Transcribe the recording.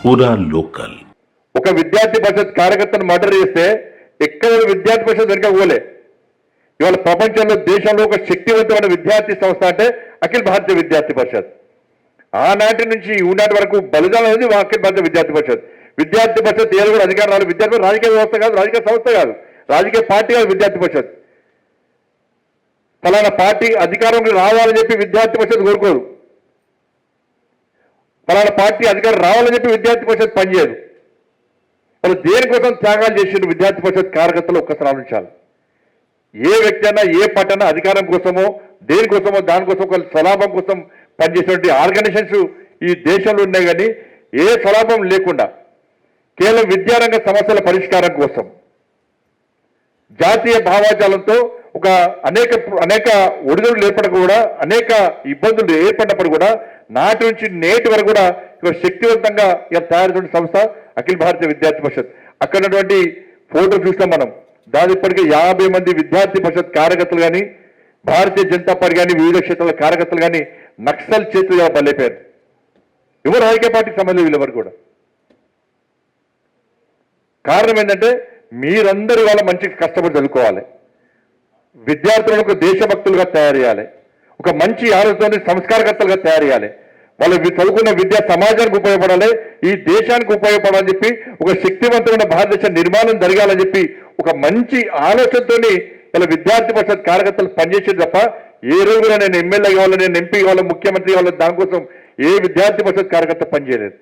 పూరా లోకల్. ఒక విద్యార్థి పరిషత్ కార్యకర్తను మర్డర్ చేస్తే ఎక్కడ విద్యార్థి పరిషత్ వెనుక పోలే. ఇవాళ ప్రపంచంలో దేశంలో ఒక శక్తివంతమైన విద్యార్థి సంస్థ అంటే అఖిల భారతీయ విద్యార్థి పరిషత్. ఆనాటి నుంచి ఈనాటి వరకు బలిదానం అనేది అఖిల భారతీయ విద్యార్థి పరిషత్. విద్యార్థి పరిషత్ ఏదో కూడా అధికారాలు విద్యార్థి రాజకీయ వ్యవస్థ కాదు, రాజకీయ సంస్థ కాదు, రాజకీయ పార్టీ కాదు. విద్యార్థి పరిషత్ ఫలానా పార్టీ అధికారంలో రావాలని చెప్పి విద్యార్థి పరిషత్ కోరుకోదు. ఫలానా పార్టీ అధికారం రావాలని చెప్పి విద్యార్థి పరిషత్ పనిచేయదు. వాళ్ళు దేనికోసం త్యాగాలు చేసిన విద్యార్థి పరిషత్ కార్యకర్తలు ఒక్కసారి ఆలోచించాలి. ఏ వ్యక్తి అయినా ఏ పార్టీ అయినా అధికారం కోసమో దేనికోసమో దానికోసం ఒక స్వలాభం కోసం పనిచేసేటువంటి ఆర్గనైజేషన్స్ ఈ దేశంలో ఉన్నాయి. కానీ ఏ స్వలాభం లేకుండా కేవలం విద్యారంగ సమస్యల పరిష్కారం కోసం జాతీయ భావాజాలంతో ఒక అనేక ఒడిదుడులు ఏర్పడక కూడా అనేక ఇబ్బందులు ఏర్పడినప్పుడు కూడా నాటి నుంచి నేటి వరకు కూడా శక్తివంతంగా తయారైన సంస్థ అఖిల భారతీయ విద్యార్థి పరిషత్. అక్కడ ఉన్నటువంటి ఫోటో చూస్తాం మనం. దాని ఇప్పటికే 50 మంది విద్యార్థి పరిషత్ కార్యకర్తలు కానీ భారతీయ జనతా పార్టీ కానీ వివిధ క్షేత్రాల కార్యకర్తలు కానీ నక్సల్ చేతులుగా బలైపోయారు. ఎవరు రాజకీయ పార్టీకి సంబంధం వీళ్ళెవరు కూడా. కారణం ఏంటంటే మీరందరూ వాళ్ళ మంచి కష్టపడి చదువుకోవాలి, విద్యార్థులకు దేశభక్తులుగా తయారు చేయాలి, ఒక మంచి ఆలోచన సంస్కారకర్తలుగా తయారు చేయాలి. వాళ్ళు చదువుకున్న విద్య సమాజానికి ఉపయోగపడాలి, ఈ దేశానికి ఉపయోగపడాలని చెప్పి ఒక శక్తివంతమైన భారతదేశ నిర్మాణం జరగాలని చెప్పి ఒక మంచి ఆలోచనతోని ఇలా విద్యార్థి పరిషత్ కార్యకర్తలు పనిచేసేది తప్ప ఏ రోజున నేను ఎమ్మెల్యే కావాలి, నేను ఎంపీ కావాలి, ముఖ్యమంత్రి కావాలి దానికోసం ఏ విద్యార్థి పరిషత్ కార్యకర్త పనిచేయలేదు.